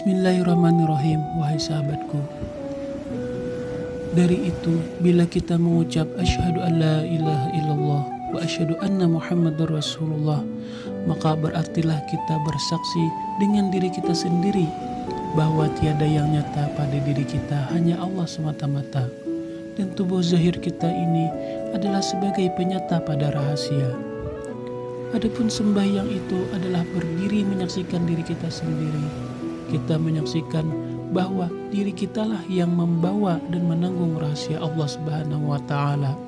Bismillahirrahmanirrahim, wahai sahabatku. Dari itu, bila kita mengucap asyhadu an la ilaha illallah wa asyhadu anna muhammadar rasulullah, maka berartilah kita bersaksi dengan diri kita sendiri bahwa tiada yang nyata pada diri kita, hanya Allah semata-mata. Dan tubuh zahir kita ini adalah sebagai penyata pada rahasia. Adapun sembahyang itu adalah berdiri menyaksikan diri kita sendiri. Kita menyaksikan bahwa diri kitalah yang membawa dan menanggung rahasia Allah Subhanahu wa Ta'ala,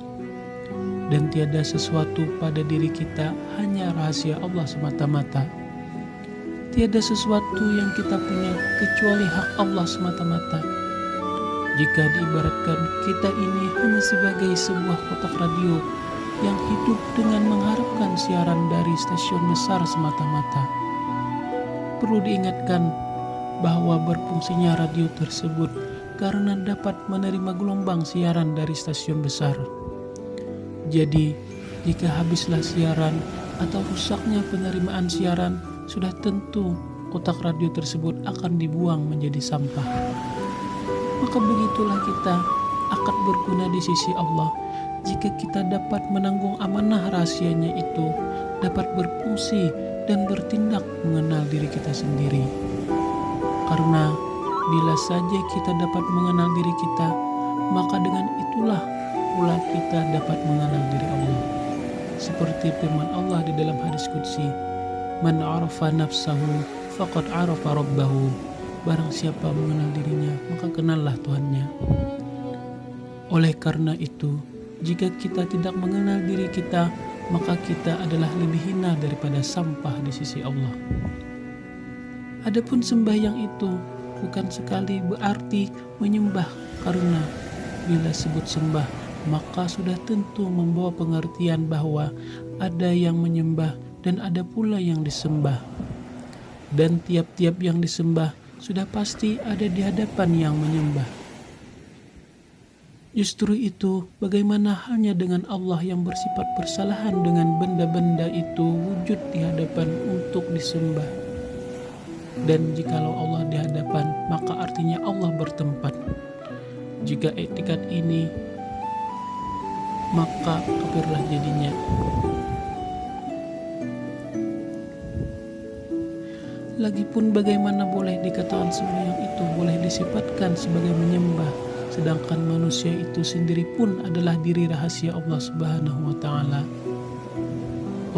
dan tiada sesuatu pada diri kita, hanya rahasia Allah semata-mata. Tiada sesuatu yang kita punya kecuali hak Allah semata-mata. Jika diibaratkan, kita ini hanya sebagai sebuah kotak radio yang hidup dengan mengharapkan siaran dari stasiun besar semata-mata. Perlu diingatkan bahwa berfungsinya radio tersebut karena dapat menerima gelombang siaran dari stasiun besar. Jadi, jika habislah siaran atau rusaknya penerimaan siaran, sudah tentu kotak radio tersebut akan dibuang menjadi sampah. Maka begitulah kita akan berguna di sisi Allah jika kita dapat menanggung amanah rahasianya itu, dapat berfungsi dan bertindak mengenal diri kita sendiri. Karena bila saja kita dapat mengenal diri kita, maka dengan itulah pula kita dapat mengenal diri Allah. Seperti firman Allah di dalam hadis qudsi, "Man 'arafa nafsahu faqad 'arafa rabbahu." Barang siapa mengenal dirinya, maka kenallah Tuhannya. Oleh karena itu, jika kita tidak mengenal diri kita, maka kita adalah lebih hina daripada sampah di sisi Allah. Adapun sembahyang itu bukan sekali berarti menyembah, karena bila sebut sembah maka sudah tentu membawa pengertian bahwa ada yang menyembah dan ada pula yang disembah. Dan tiap-tiap yang disembah sudah pasti ada di hadapan yang menyembah. Justru itu, bagaimana halnya dengan Allah yang bersifat bersalahan dengan benda-benda itu wujud di hadapan untuk disembah. Dan jikalau Allah di hadapan, maka artinya Allah bertempat. Jika etikat ini, maka kafirlah jadinya. Lagipun bagaimana boleh dikatakan sembahyang itu boleh disifatkan sebagai menyembah, sedangkan manusia itu sendiri pun adalah diri rahasia Allah Subhanahu wa Ta'ala.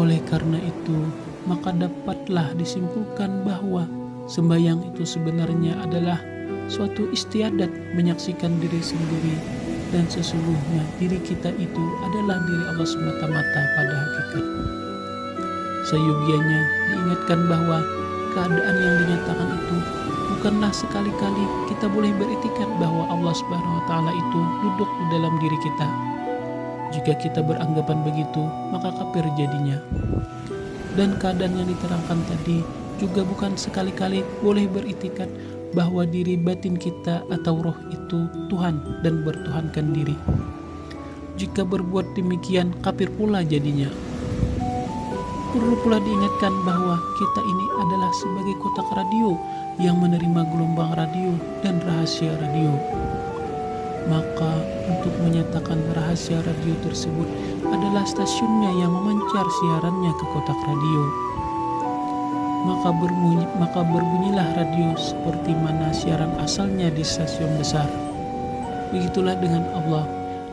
Oleh karena itu, maka dapatlah disimpulkan bahwa sembahyang itu sebenarnya adalah suatu istiadat menyaksikan diri sendiri, dan sesungguhnya diri kita itu adalah diri Allah semata-mata pada hakikat. Seyogianya diingatkan bahwa keadaan yang dinyatakan itu bukanlah sekali-kali kita boleh beretikat bahwa Allah Subhanahu wa Ta'ala itu duduk di dalam diri kita. Jika kita beranggapan begitu, maka kafir jadinya. Dan keadaan yang diterangkan tadi juga bukan sekali-kali boleh beritikat bahwa diri batin kita atau roh itu Tuhan dan bertuhankan diri. Jika berbuat demikian, kafir pula jadinya. Perlu pula diingatkan bahwa kita ini adalah sebagai kotak radio yang menerima gelombang radio dan rahasia radio. Maka untuk menyatakan rahasia radio tersebut adalah stasiunnya yang memancar siarannya ke kotak radio. Maka berbunyilah radio seperti mana siaran asalnya di stasiun besar. Begitulah dengan Allah,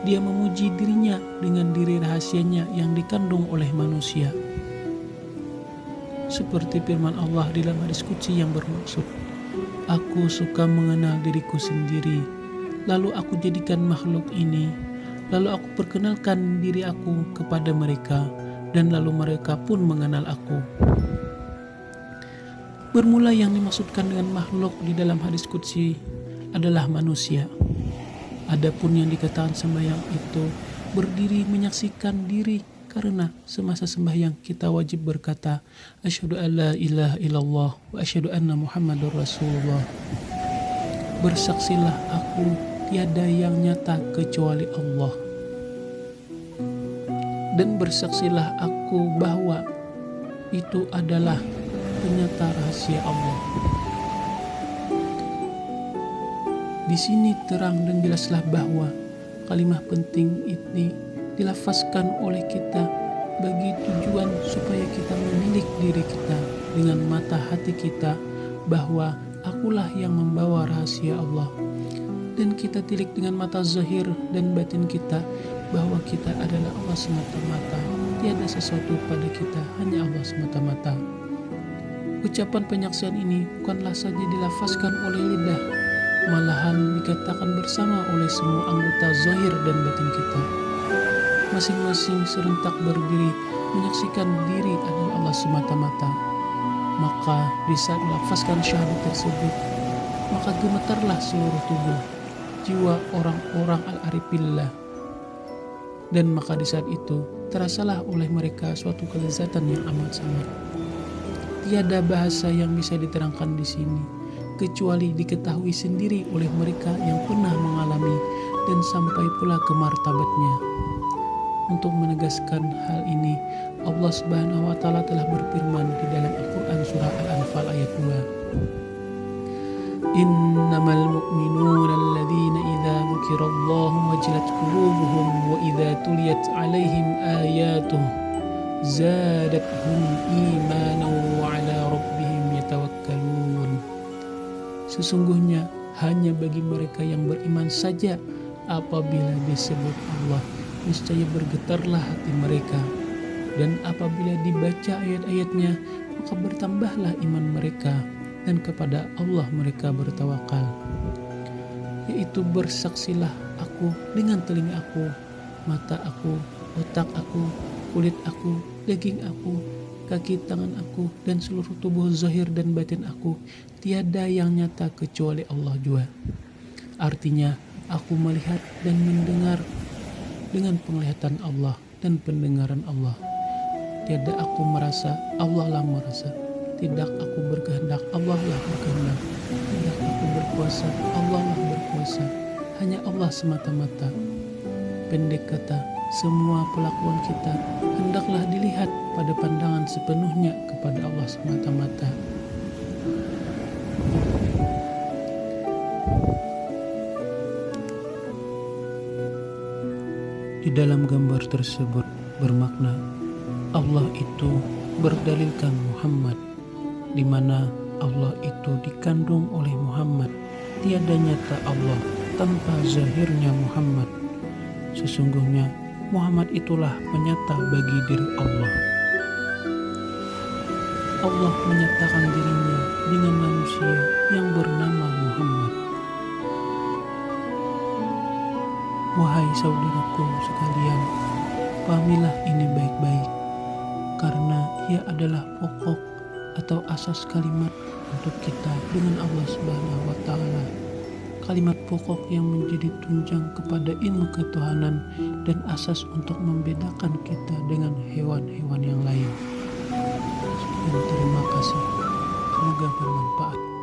Dia memuji dirinya dengan diri rahasianya yang dikandung oleh manusia. Seperti firman Allah di dalam hadis qudsi yang bermaksud, "Aku suka mengenal diriku sendiri, lalu aku jadikan makhluk ini, lalu aku perkenalkan diri aku kepada mereka, dan lalu mereka pun mengenal aku." Bermula yang dimaksudkan dengan makhluk di dalam hadis qudsi adalah manusia. Adapun yang dikatakan sembahyang itu berdiri menyaksikan diri, karena semasa sembahyang kita wajib berkata asyhadu an la ilaha illallah wa asyhadu anna muhammadar rasulullah. Bersaksilah aku tiada yang nyata kecuali Allah, dan bersaksilah aku bahwa itu adalah penyata rahasia Allah. Di sini terang dan jelaslah bahwa kalimat penting ini dilafazkan oleh kita bagi tujuan supaya kita menilik diri kita dengan mata hati kita bahwa akulah yang membawa rahasia Allah, dan kita tilik dengan mata zahir dan batin kita bahwa kita adalah Allah semata-mata, tiada sesuatu pada kita, hanya Allah semata-mata. Ucapan penyaksian ini bukanlah saja dilafazkan oleh lidah, malahan dikatakan bersama oleh semua anggota zahir dan batin kita. Masing-masing serentak berdiri menyaksikan diri adalah Allah semata-mata. Maka di saat melafazkan syahadat tersebut, maka gemetarlah seluruh tubuh, jiwa orang-orang al-arifillah. Dan maka di saat itu terasalah oleh mereka suatu kelezatan yang amat sangat. Tiada bahasa yang bisa diterangkan di sini kecuali diketahui sendiri oleh mereka yang pernah mengalami dan sampai pula ke martabatnya. Untuk menegaskan hal ini, Allah Subhanahu wa taala telah berfirman di dalam Al-Qur'an surah Al-Anfal ayat 2. Innamal mu'minuna alladzina idza dzukirallahu wajilat qulubuhum wa idza tuliyat 'alaihim ayatuhu zadatuhum imanan wa 'ala rabbihim yatawakkalun. Sesungguhnya hanya bagi mereka yang beriman saja apabila disebut Allah, niscaya bergetarlah hati mereka, dan apabila dibaca ayat-ayatnya maka bertambahlah iman mereka, dan kepada Allah mereka bertawakal. Yaitu bersaksilah aku dengan telinga aku, mata aku, otak aku, kulit aku, daging aku, kaki tangan aku, dan seluruh tubuh zahir dan batin aku, tiada yang nyata kecuali Allah jua. Artinya aku melihat dan mendengar dengan penglihatan Allah dan pendengaran Allah. Tiada aku merasa, Allah lah merasa. Tidak aku berkehendak, Allah lah berkehendak. Tidak aku berkuasa, Allah lah berkuasa. Hanya Allah semata-mata. Pendek kata, semua pelakuan kita hendaklah dilihat pada pandangan sepenuhnya kepada Allah semata-mata. Di dalam gambar tersebut bermakna Allah itu berdalilkan Muhammad, di mana Allah itu dikandung oleh Muhammad. Tiada nyata Allah tanpa zahirnya Muhammad. Sesungguhnya Muhammad itulah penyata bagi diri Allah. Allah menyatakan dirinya dengan manusia yang bernama Muhammad. Wahai saudaraku sekalian, pahamilah ini baik-baik, karena ia adalah pokok atau asas kalimat untuk kita dengan Allah Subhanahu wa taala. Kalimat pokok yang menjadi tunjang kepada ilmu ketuhanan dan asas untuk membedakan kita dengan hewan-hewan yang lain. Sekian, terima kasih. Semoga bermanfaat.